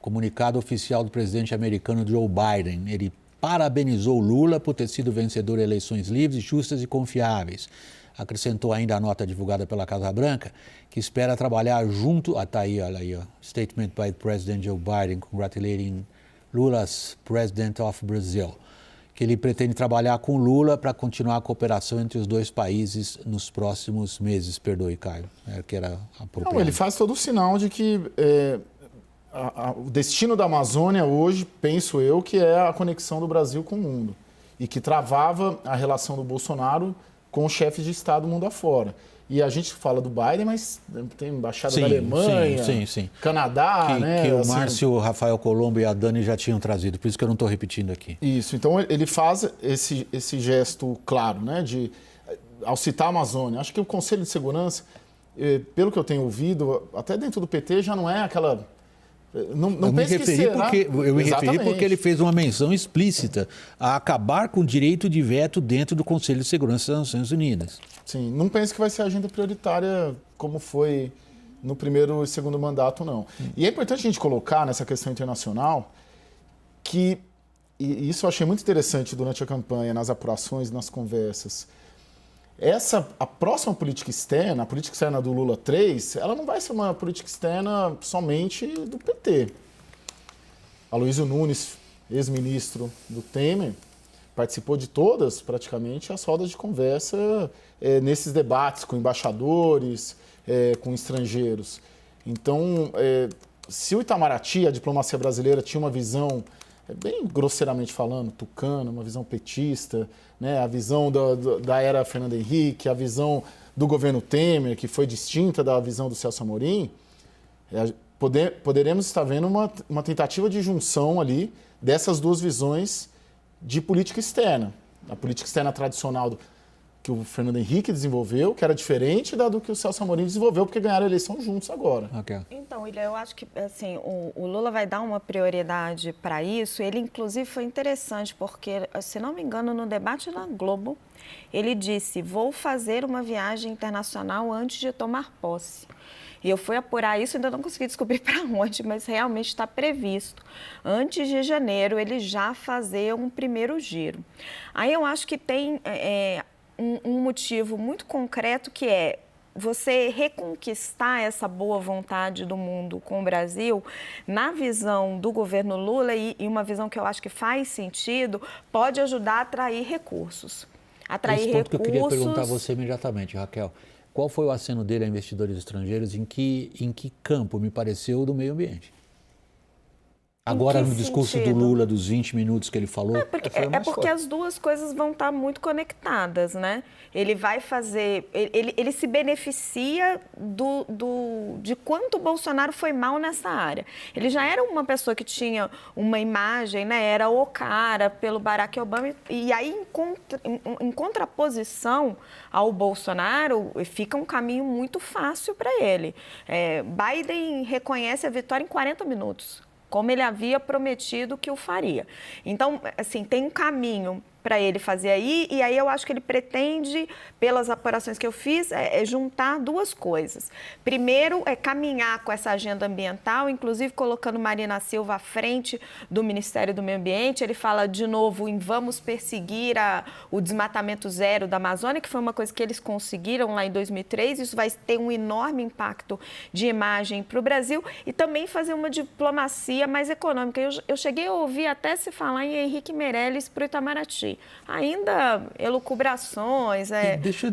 Comunicado oficial do presidente americano Joe Biden. Ele parabenizou Lula por ter sido vencedor de eleições livres, justas e confiáveis. Acrescentou ainda a nota divulgada pela Casa Branca, que espera trabalhar junto... tá aí, olha aí, ó. Statement by President Joe Biden congratulating Lula's President of Brazil. Que ele pretende trabalhar com Lula para continuar a cooperação entre os dois países nos próximos meses. Perdoe, Caio, que era apropriado. Não, ele faz todo o sinal de que o destino da Amazônia hoje, penso eu, que é a conexão do Brasil com o mundo. E que travava a relação do Bolsonaro com os chefes de Estado mundo afora. E a gente fala do Biden, mas tem embaixada da Alemanha, Canadá, né? Que o Márcio, o Rafael Colombo e a Dani já tinham trazido, por isso que eu não estou repetindo aqui. Isso, então ele faz esse gesto claro, né? Ao citar a Amazônia. Acho que o Conselho de Segurança, pelo que eu tenho ouvido, até dentro do PT já não é aquela... Não pense que será... Eu me referi porque ele fez uma menção explícita a acabar com o direito de veto dentro do Conselho de Segurança das Nações Unidas. Sim, não pense que vai ser a agenda prioritária como foi no primeiro e segundo mandato, não. E é importante a gente colocar nessa questão internacional que, e isso eu achei muito interessante durante a campanha, nas apurações, nas conversas, a próxima política externa, a política externa do Lula 3, ela não vai ser uma política externa somente do PT. Aloysio Nunes, ex-ministro do Temer, participou de todas, praticamente, as rodas de conversa nesses debates com embaixadores, com estrangeiros. Então, se o Itamaraty, a diplomacia brasileira, tinha uma visão, bem grosseiramente falando, tucana, uma visão petista, né, a visão da era Fernando Henrique, a visão do governo Temer, que foi distinta da visão do Celso Amorim, poderemos estar vendo uma tentativa de junção ali dessas duas visões de política externa. A política externa tradicional que o Fernando Henrique desenvolveu, que era diferente da do que o Celso Amorim desenvolveu, porque ganharam a eleição juntos agora. Okay. Então, William, eu acho que assim, o Lula vai dar uma prioridade para isso. Ele, inclusive, foi interessante, porque, se não me engano, no debate na Globo, ele disse: vou fazer uma viagem internacional antes de tomar posse. E eu fui apurar isso, ainda não consegui descobrir para onde, mas realmente está previsto. Antes de janeiro, ele já fazer um primeiro giro. Aí eu acho que tem um motivo muito concreto, que é você reconquistar essa boa vontade do mundo com o Brasil, na visão do governo Lula, e uma visão que eu acho que faz sentido, pode ajudar a atrair recursos. Esse ponto que eu queria perguntar a você imediatamente, Raquel. Qual foi o aceno dele a investidores estrangeiros? Em que campo, me pareceu, do meio ambiente? Agora, no discurso do Lula, dos 20 minutos que ele falou... É porque as duas coisas vão estar muito conectadas, né? Ele vai fazer... Ele se beneficia de quanto o Bolsonaro foi mal nessa área. Ele já era uma pessoa que tinha uma imagem, né? Era o cara pelo Barack Obama. E aí, em contraposição ao Bolsonaro, fica um caminho muito fácil para ele. Biden reconhece a vitória em 40 minutos. Como ele havia prometido que o faria. Então, assim, tem um caminho para ele fazer aí, e aí eu acho que ele pretende, pelas apurações que eu fiz, juntar duas coisas. Primeiro, caminhar com essa agenda ambiental, inclusive colocando Marina Silva à frente do Ministério do Meio Ambiente. Ele fala de novo em vamos perseguir o desmatamento zero da Amazônia, que foi uma coisa que eles conseguiram lá em 2003. Isso vai ter um enorme impacto de imagem para o Brasil, e também fazer uma diplomacia mais econômica. Eu cheguei a ouvir até se falar em Henrique Meirelles para o Itamaraty. Ainda elucubrações,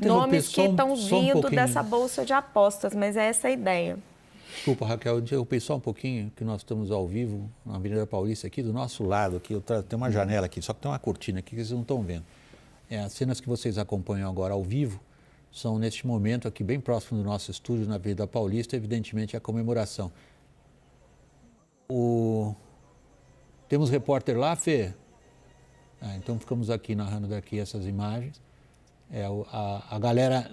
nomes que estão vindo dessa bolsa de apostas, mas é essa a ideia. Desculpa, Raquel, eu interrompi só um pouquinho, que nós estamos ao vivo na Avenida Paulista, aqui do nosso lado, aqui, tem uma janela aqui, só que tem uma cortina aqui que vocês não estão vendo. As cenas que vocês acompanham agora ao vivo são, neste momento, aqui bem próximo do nosso estúdio, na Avenida Paulista, evidentemente, a comemoração. Temos repórter lá, Fê? Então ficamos aqui narrando daqui essas imagens. A galera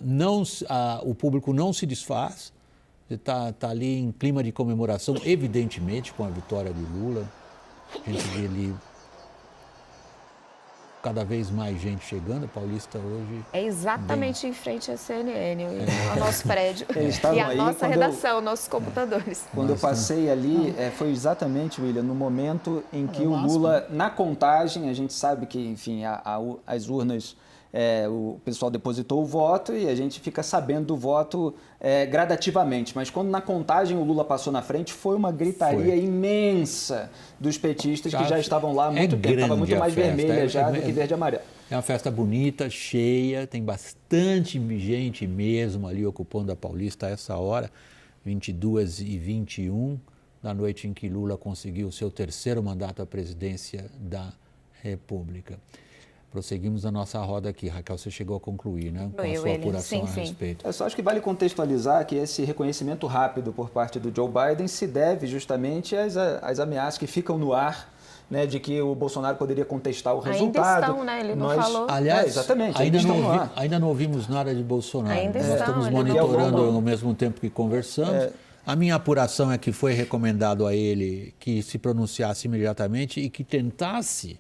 o público não se desfaz, está ali em clima de comemoração, evidentemente com a vitória de Lula. A gente vê ali cada vez mais gente chegando. A Paulista hoje... É exatamente em frente à CNN, ao nosso prédio. Eles estavam e a aí nossa redação, nossos computadores. Quando eu passei ali, foi exatamente, William, no momento em que o Lula, na contagem, a gente sabe que, enfim, as urnas, o pessoal depositou o voto e a gente fica sabendo do voto gradativamente. Mas quando na contagem o Lula passou na frente, foi uma gritaria imensa dos petistas que já estavam lá há muito tempo. Estava muito mais vermelha já do que verde e amarelo. É uma festa bonita, cheia, tem bastante gente mesmo ali ocupando a Paulista a essa hora, 22h21, da noite em que Lula conseguiu o seu terceiro mandato à presidência da República. Prosseguimos a nossa roda aqui. Raquel, você chegou a concluir, né? Com a sua apuração a respeito. Eu só acho que vale contextualizar que esse reconhecimento rápido por parte do Joe Biden se deve justamente às ameaças que ficam no ar, né, de que o Bolsonaro poderia contestar o resultado. Ainda estão, né? Ele não falou. Aliás, exatamente, ainda não ouvimos nada de Bolsonaro. Ainda Nós estamos monitorando ao mesmo tempo que conversamos. A minha apuração é que foi recomendado a ele que se pronunciasse imediatamente e que tentasse.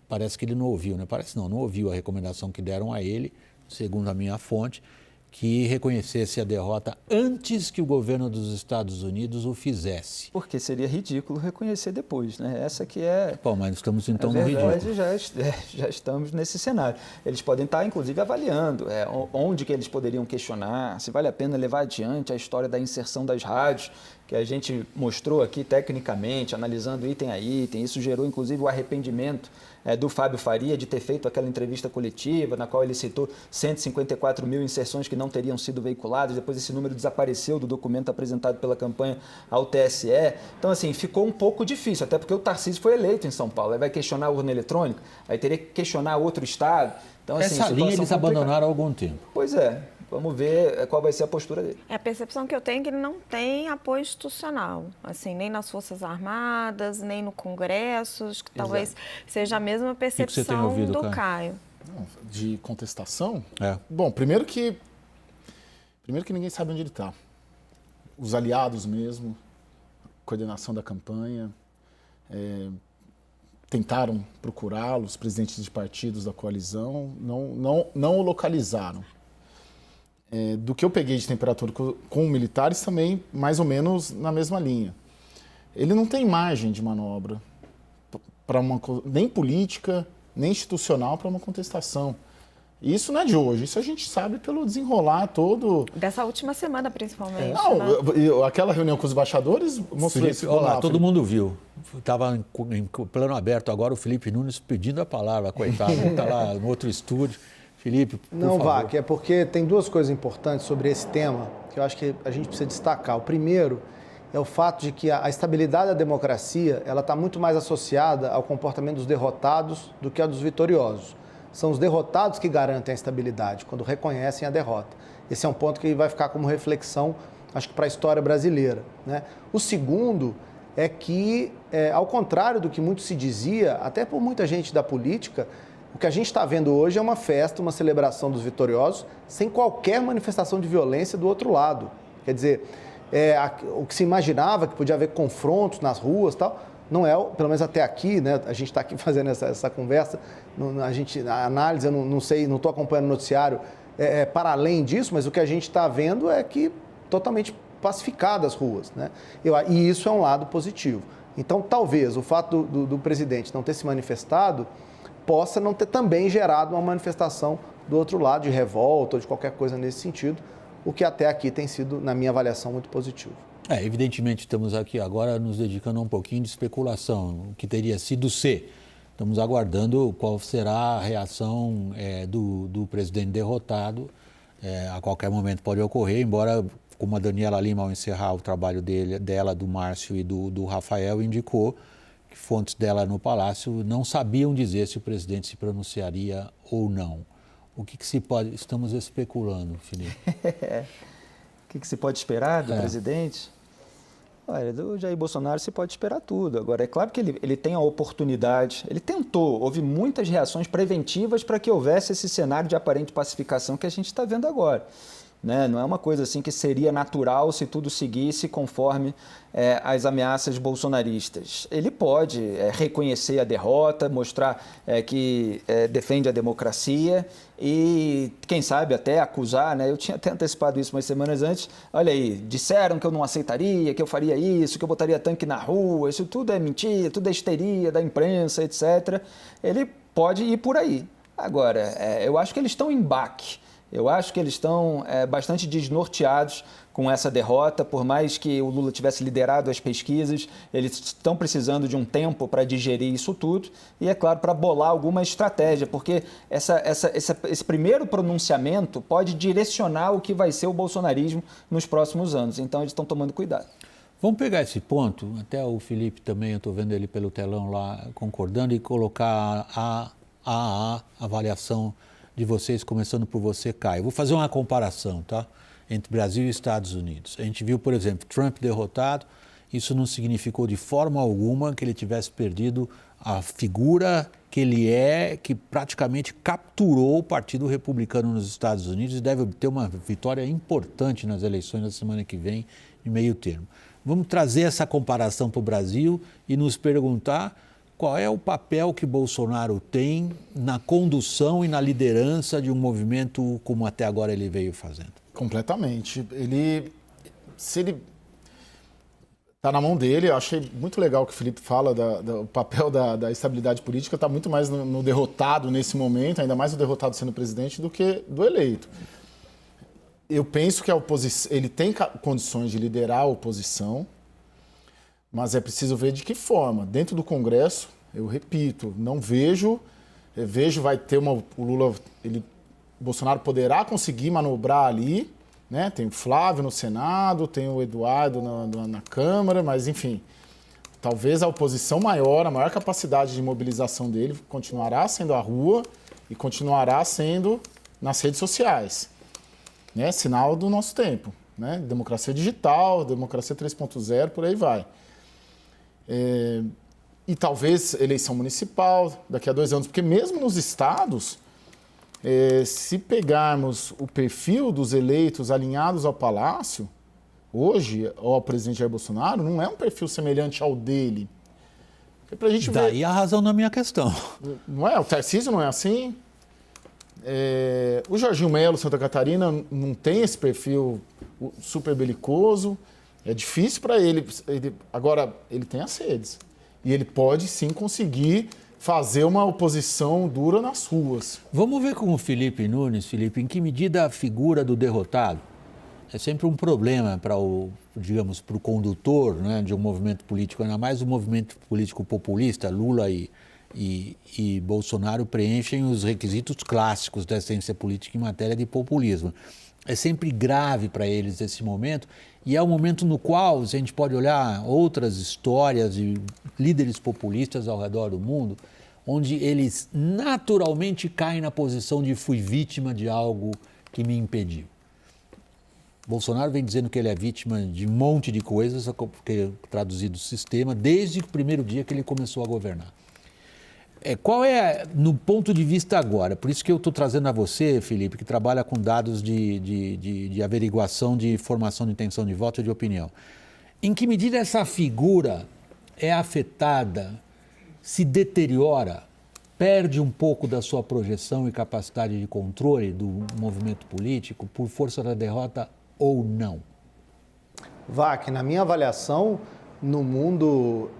Parece que ele não ouviu, né? Não ouviu a recomendação que deram a ele, segundo a minha fonte, que reconhecesse a derrota antes que o governo dos Estados Unidos o fizesse. Porque seria ridículo reconhecer depois, né? Essa que é... Bom, mas estamos então no ridículo. Já Já estamos nesse cenário. Eles podem estar, inclusive, avaliando onde que eles poderiam questionar, se vale a pena levar adiante a história da inserção das rádios, que a gente mostrou aqui tecnicamente, analisando item a item. Isso gerou, inclusive, o arrependimento do Fábio Faria de ter feito aquela entrevista coletiva, na qual ele citou 154 mil inserções que não teriam sido veiculadas. Depois esse número desapareceu do documento apresentado pela campanha ao TSE. Então, assim, ficou um pouco difícil, até porque o Tarcísio foi eleito em São Paulo. Aí vai questionar a urna eletrônica, aí teria que questionar outro estado. Então, assim, essa linha eles abandonaram há algum tempo. Pois é. Vamos ver qual vai ser a postura dele. A percepção que eu tenho é que ele não tem apoio institucional, assim, nem nas Forças Armadas, nem no Congresso, acho que talvez seja a mesma percepção você tem ouvido, do Caio. De contestação? É. Bom, primeiro que ninguém sabe onde ele está. Os aliados mesmo, coordenação da campanha, tentaram procurá-lo, os presidentes de partidos da coalizão, não o localizaram. Do que eu peguei de temperatura com militares, também mais ou menos na mesma linha. Ele não tem margem de manobra para nem política, nem institucional para uma contestação. E isso não é de hoje, isso a gente sabe pelo desenrolar todo. Dessa última semana, principalmente. Aquela reunião com os embaixadores mostrou isso. Olá, todo mundo viu. Estava em plano aberto agora o Felipe Nunes pedindo a palavra, coitado. Está lá no outro estúdio. Felipe, por favor. Vac, é porque tem duas coisas importantes sobre esse tema que eu acho que a gente precisa destacar. O primeiro é o fato de que a estabilidade da democracia ela está muito mais associada ao comportamento dos derrotados do que ao dos vitoriosos. São os derrotados que garantem a estabilidade, quando reconhecem a derrota. Esse é um ponto que vai ficar como reflexão, acho que para a história brasileira, né? O segundo é que, ao contrário do que muito se dizia, até por muita gente da política, o que a gente está vendo hoje é uma festa, uma celebração dos vitoriosos, sem qualquer manifestação de violência do outro lado. Quer dizer, o que se imaginava que podia haver confrontos nas ruas e tal, não é, pelo menos até aqui, né? A gente está aqui fazendo essa conversa, a análise, eu não sei, não estou acompanhando o noticiário para além disso, mas o que a gente está vendo é que totalmente pacificadas as ruas, né? E isso é um lado positivo. Então, talvez o fato do presidente não ter se manifestado possa não ter também gerado uma manifestação do outro lado, de revolta ou de qualquer coisa nesse sentido, o que até aqui tem sido, na minha avaliação, muito positivo. Evidentemente, estamos aqui agora nos dedicando a um pouquinho de especulação, o que teria sido ser. Estamos aguardando qual será a reação do presidente derrotado. A qualquer momento pode ocorrer, embora, como a Daniela Lima, ao encerrar o trabalho dela, do Márcio e do Rafael, indicou que fontes dela no Palácio não sabiam dizer se o presidente se pronunciaria ou não. O que se pode... Estamos especulando, Felipe. O que se pode esperar do presidente? Olha, do Jair Bolsonaro se pode esperar tudo. Agora, é claro que ele tem a oportunidade, ele tentou, houve muitas reações preventivas para que houvesse esse cenário de aparente pacificação que a gente está vendo agora. né? Não é uma coisa assim que seria natural se tudo seguisse conforme as ameaças bolsonaristas. Ele pode reconhecer a derrota, mostrar que defende a democracia e, quem sabe, até acusar, né? Eu tinha até antecipado isso umas semanas antes. Olha aí, disseram que eu não aceitaria, que eu faria isso, que eu botaria tanque na rua, isso tudo é mentira, tudo é histeria da imprensa, etc. Ele pode ir por aí. Agora, eu acho que eles estão em baque. Eu acho que eles estão bastante desnorteados com essa derrota, por mais que o Lula tivesse liderado as pesquisas, eles estão precisando de um tempo para digerir isso tudo e, é claro, para bolar alguma estratégia, porque esse primeiro pronunciamento pode direcionar o que vai ser o bolsonarismo nos próximos anos. Então, eles estão tomando cuidado. Vamos pegar esse ponto, até o Felipe também, eu estou vendo ele pelo telão lá, concordando, e colocar a avaliação de vocês, começando por você, Caio. Vou fazer uma comparação, tá? Entre Brasil e Estados Unidos. A gente viu, por exemplo, Trump derrotado, isso não significou de forma alguma que ele tivesse perdido a figura que ele que praticamente capturou o Partido Republicano nos Estados Unidos e deve ter uma vitória importante nas eleições da semana que vem, de meio termo. Vamos trazer essa comparação para o Brasil e nos perguntar qual é o papel que Bolsonaro tem na condução e na liderança de um movimento como até agora ele veio fazendo. Completamente. Se ele está na mão dele, eu achei muito legal que o Felipe fala do papel da estabilidade política, está muito mais no derrotado nesse momento, ainda mais o derrotado sendo presidente, do que do eleito. Eu penso que a oposição, ele tem condições de liderar a oposição, mas é preciso ver de que forma. Dentro do Congresso, eu repito, não vejo vai ter o Lula, Bolsonaro poderá conseguir manobrar ali, né? Tem o Flávio no Senado, tem o Eduardo na Câmara, mas enfim, talvez a oposição maior, a maior capacidade de mobilização dele continuará sendo a rua e continuará sendo nas redes sociais, né? Sinal do nosso tempo, né? Democracia digital, democracia 3.0, por aí vai. E talvez eleição municipal daqui a 2 anos, porque mesmo nos estados, se pegarmos o perfil dos eleitos alinhados ao Palácio, hoje, ao presidente Jair Bolsonaro, não é um perfil semelhante ao dele. Pra gente Daí a razão na minha questão. Não é? O Tarcísio não é assim. O Jorginho Melo, Santa Catarina, não tem esse perfil super belicoso. É difícil para ele. Agora, ele tem as redes. E ele pode, sim, conseguir fazer uma oposição dura nas ruas. Vamos ver com o Felipe Nunes, Felipe, em que medida a figura do derrotado é sempre um problema para o condutor, né, de um movimento político, ainda mais o movimento político populista. Lula e Bolsonaro preenchem os requisitos clássicos da ciência política em matéria de populismo. É sempre grave para eles esse momento, e é um momento no qual, se a gente pode olhar outras histórias de líderes populistas ao redor do mundo, onde eles naturalmente caem na posição de fui vítima de algo que me impediu. Bolsonaro vem dizendo que ele é vítima de um monte de coisas, porque traduzido o sistema, desde o primeiro dia que ele começou a governar. Qual é, no ponto de vista agora, por isso que eu estou trazendo a você, Felipe, que trabalha com dados de averiguação de formação de intenção de voto e de opinião. Em que medida essa figura é afetada, se deteriora, perde um pouco da sua projeção e capacidade de controle do movimento político por força da derrota ou não? Vac, na minha avaliação, no mundo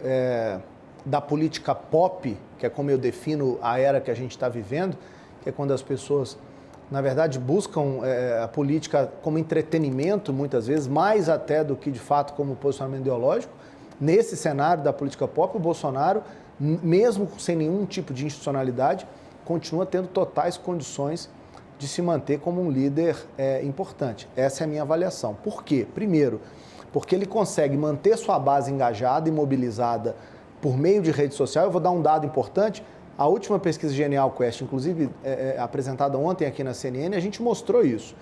da política pop, que é como eu defino a era que a gente está vivendo, que é quando as pessoas, na verdade, buscam a política como entretenimento, muitas vezes, mais até do que, de fato, como posicionamento ideológico. Nesse cenário da política pop, o Bolsonaro, mesmo sem nenhum tipo de institucionalidade, continua tendo totais condições de se manter como um líder importante. Essa é a minha avaliação. Por quê? Primeiro, porque ele consegue manter sua base engajada e mobilizada por meio de rede social. Eu vou dar um dado importante. A última pesquisa Genial Quest, inclusive apresentada ontem aqui na CNN, a gente mostrou isso.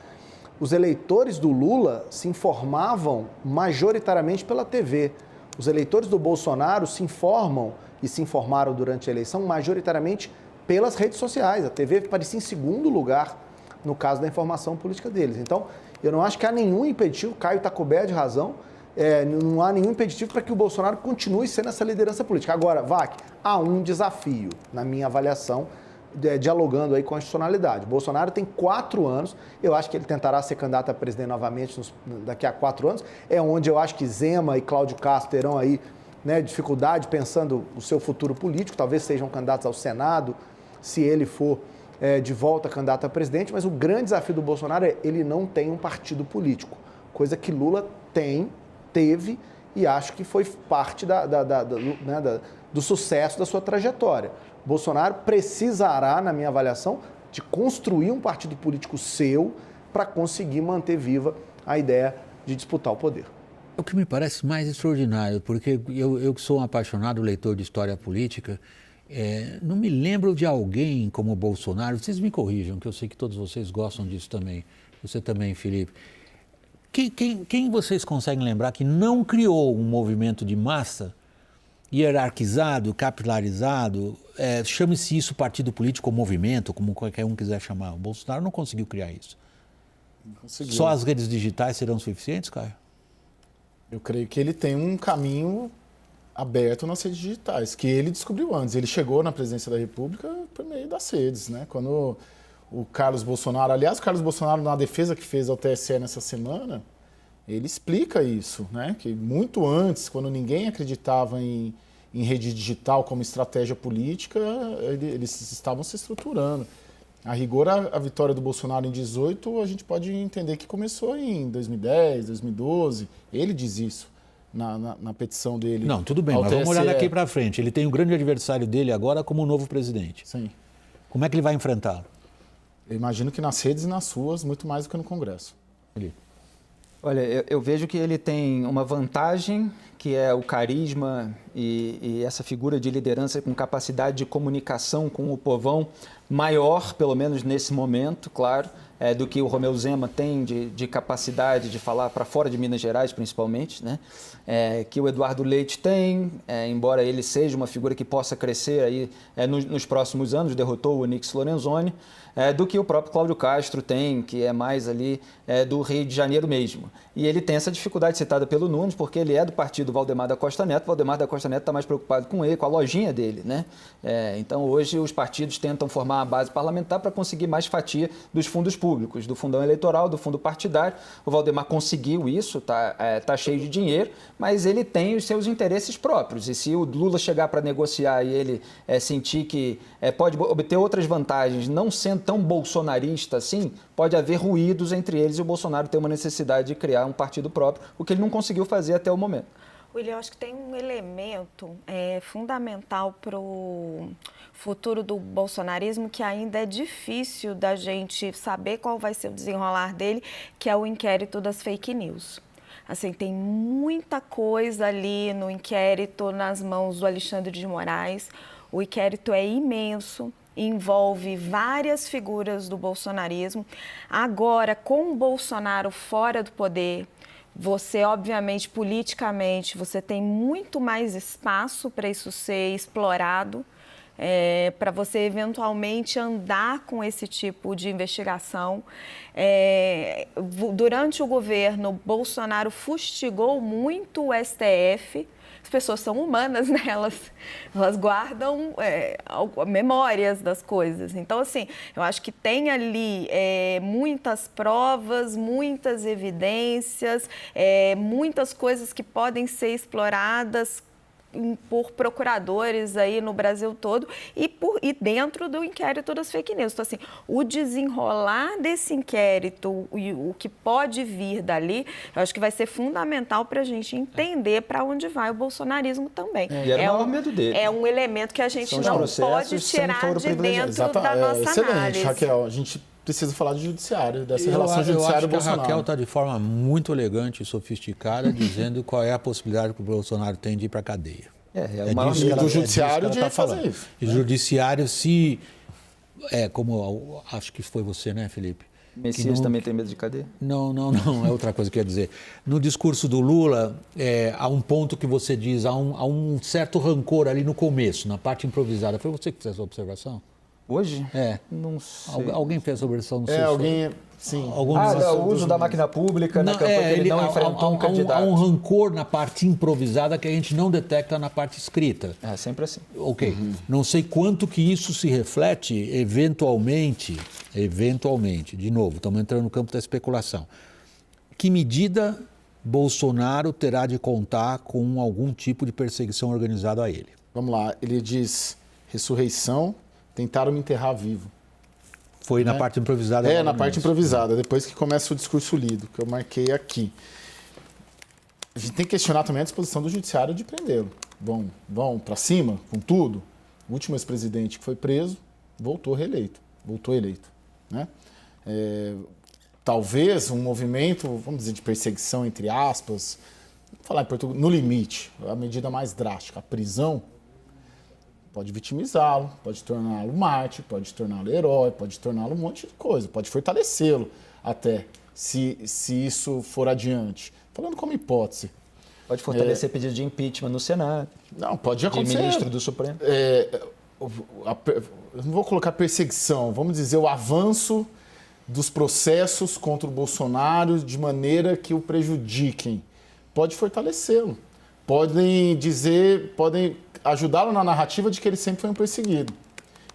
Os eleitores do Lula se informavam majoritariamente pela TV. Os eleitores do Bolsonaro se informam e se informaram durante a eleição majoritariamente pelas redes sociais. A TV parecia em segundo lugar no caso da informação política deles. Então, Eu não acho que há nenhum impeditivo, Caio está coberto de razão, não há nenhum impeditivo para que o Bolsonaro continue sendo essa liderança política. Agora, Vac, há um desafio, na minha avaliação, dialogando aí com a constitucionalidade. O Bolsonaro tem 4 anos, eu acho que ele tentará ser candidato a presidente novamente daqui a 4 anos, é onde eu acho que Zema e Cláudio Castro terão aí, né, dificuldade pensando o seu futuro político, talvez sejam candidatos ao Senado, se ele for de volta candidato a presidente, mas o grande desafio do Bolsonaro é ele não tem um partido político, coisa que Lula teve e acho que foi parte do sucesso da sua trajetória. Bolsonaro precisará, na minha avaliação, de construir um partido político seu para conseguir manter viva a ideia de disputar o poder. O que me parece mais extraordinário, porque eu que sou um apaixonado leitor de história política, não me lembro de alguém como o Bolsonaro, vocês me corrijam, que eu sei que todos vocês gostam disso também, você também, Felipe. Quem vocês conseguem lembrar que não criou um movimento de massa hierarquizado, capilarizado, chame-se isso partido político ou movimento, como qualquer um quiser chamar. O Bolsonaro não conseguiu criar isso. Só as redes digitais serão suficientes, Caio? Eu creio que ele tem um caminho aberto nas redes digitais, que ele descobriu antes. Ele chegou na presidência da República por meio das redes, né? Quando o Carlos Bolsonaro, aliás, o Carlos Bolsonaro, na defesa que fez ao TSE nessa semana, ele explica isso, né? Que muito antes, quando ninguém acreditava em rede digital como estratégia política, eles estavam se estruturando. A rigor, a vitória do Bolsonaro em 2018, a gente pode entender que começou em 2010, 2012. Ele diz isso na petição dele. Não, tudo bem, mas vamos olhar daqui para frente. Ele tem o grande adversário dele agora como novo presidente. Sim. Como é que ele vai enfrentá-lo? Eu imagino que nas redes e nas ruas, muito mais do que no Congresso. Olha, eu vejo que ele tem uma vantagem, que é o carisma e essa figura de liderança com capacidade de comunicação com o povão maior, pelo menos nesse momento, claro, do que o Romeu Zema tem de capacidade de falar para fora de Minas Gerais, principalmente, né? Que o Eduardo Leite tem, embora ele seja uma figura que possa crescer aí, nos próximos anos, derrotou o Onyx Lorenzoni, do que o próprio Cláudio Castro tem, que é mais ali do Rio de Janeiro mesmo. E ele tem essa dificuldade citada pelo Nunes, porque ele é do partido Valdemar da Costa Neto. Valdemar da Costa Neto está mais preocupado com ele, com a lojinha dele, né? Então, hoje, os partidos tentam formar uma base parlamentar para conseguir mais fatia dos fundos públicos, do fundão eleitoral, do fundo partidário. O Valdemar conseguiu isso, tá cheio de dinheiro, mas ele tem os seus interesses próprios. E se o Lula chegar para negociar e ele sentir que pode obter outras vantagens, não sendo tão bolsonarista assim, pode haver ruídos entre eles e o Bolsonaro ter uma necessidade de criar um partido próprio, o que ele não conseguiu fazer até o momento. William, eu acho que tem um elemento fundamental para o futuro do bolsonarismo que ainda é difícil da gente saber qual vai ser o desenrolar dele, que é o inquérito das fake news. Assim, tem muita coisa ali no inquérito nas mãos do Alexandre de Moraes. O inquérito é imenso, envolve várias figuras do bolsonarismo. Agora, com o Bolsonaro fora do poder, você, obviamente, politicamente, você tem muito mais espaço para isso ser explorado, para você eventualmente andar com esse tipo de investigação. Durante o governo, Bolsonaro fustigou muito o STF. As pessoas são humanas, né? Elas guardam memórias das coisas. Então, assim, eu acho que tem ali muitas provas, muitas evidências, muitas coisas que podem ser exploradas por procuradores aí no Brasil todo e dentro do inquérito das fake news. Então, assim, o desenrolar desse inquérito e o que pode vir dali, eu acho que vai ser fundamental para a gente entender para onde vai o bolsonarismo também. E era o maior medo dele. É um elemento que a gente não pode tirar de dentro da nossa excelente, análise. Raquel, a gente precisa falar de judiciário, dessa relação judiciário-Bolsonaro. A Raquel está de forma muito elegante e sofisticada, dizendo qual é a possibilidade que o Bolsonaro tem de ir para a cadeia. O maior medo do judiciário de fazer isso. E o judiciário, se... como acho que foi você, né, Felipe? Messias também tem medo de cadeia? Não, é outra coisa que eu ia dizer. No discurso do Lula, há um ponto que você diz, há um certo rancor ali no começo, na parte improvisada. Foi você que fez essa observação? Hoje? É. Não sei. Alguém fez essa versão, não sei se alguém... Sim. O uso da máquina pública na campanha que ele não enfrentou um candidato. Há um rancor na parte improvisada que a gente não detecta na parte escrita. É sempre assim. Ok. Não sei quanto que isso se reflete eventualmente, de novo, estamos entrando no campo da especulação. Que medida Bolsonaro terá de contar com algum tipo de perseguição organizada a ele? Vamos lá, ele diz ressurreição, tentaram me enterrar vivo. Foi na parte improvisada? Na parte improvisada, depois que começa o discurso lido, que eu marquei aqui. A gente tem que questionar também a disposição do judiciário de prendê-lo. Vão para cima com tudo. O último ex-presidente que foi preso voltou eleito. Né? Talvez um movimento, vamos dizer, de perseguição, entre aspas, vou falar em português, no limite, a medida mais drástica, a prisão, pode vitimizá-lo, pode torná-lo mártir, pode torná-lo herói, pode torná-lo um monte de coisa, pode fortalecê-lo até, se isso for adiante. Falando como hipótese. Pode fortalecer pedido de impeachment no Senado. Não, pode acontecer. De ministro do Supremo. Eu não vou colocar perseguição, vamos dizer o avanço dos processos contra o Bolsonaro de maneira que o prejudiquem. Pode fortalecê-lo. Podem ajudá-lo na narrativa de que ele sempre foi um perseguido.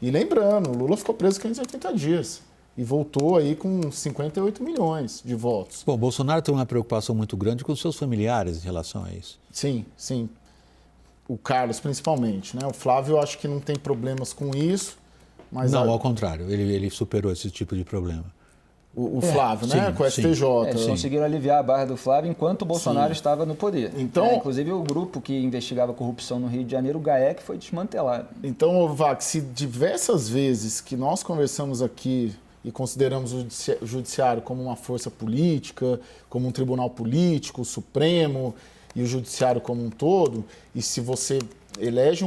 E lembrando, o Lula ficou preso 580 dias e voltou aí com 58 milhões de votos. Bom, Bolsonaro tem uma preocupação muito grande com os seus familiares em relação a isso. Sim. O Carlos, principalmente, né? O Flávio, eu acho que não tem problemas com isso. Mas não, ao contrário, ele superou esse tipo de problema. O Flávio, né? Sim, com o STJ. Eles conseguiram aliviar a barra do Flávio enquanto o Bolsonaro estava no poder. Então, inclusive, o grupo que investigava a corrupção no Rio de Janeiro, o GAEC, foi desmantelado. Então, Vac, se diversas vezes que nós conversamos aqui e consideramos o judiciário como uma força política, como um tribunal político, o Supremo e o judiciário como um todo, e se você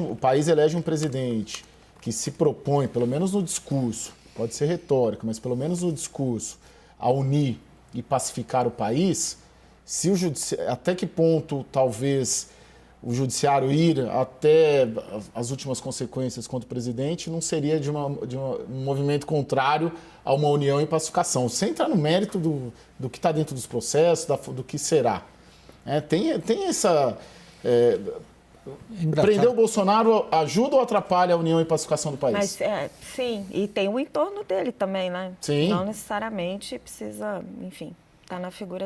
o país elege um presidente que se propõe, pelo menos no discurso, pode ser retórico, mas pelo menos no discurso, a unir e pacificar o país, até que ponto talvez o judiciário ir até as últimas consequências contra o presidente não seria de um movimento contrário a uma união e pacificação, sem entrar no mérito do que está dentro dos processos, do que será. Tem essa... Prender o Bolsonaro ajuda ou atrapalha a união e pacificação do país? Mas, sim, e tem o entorno dele também, né? Sim. Não necessariamente precisa, enfim, estar na figura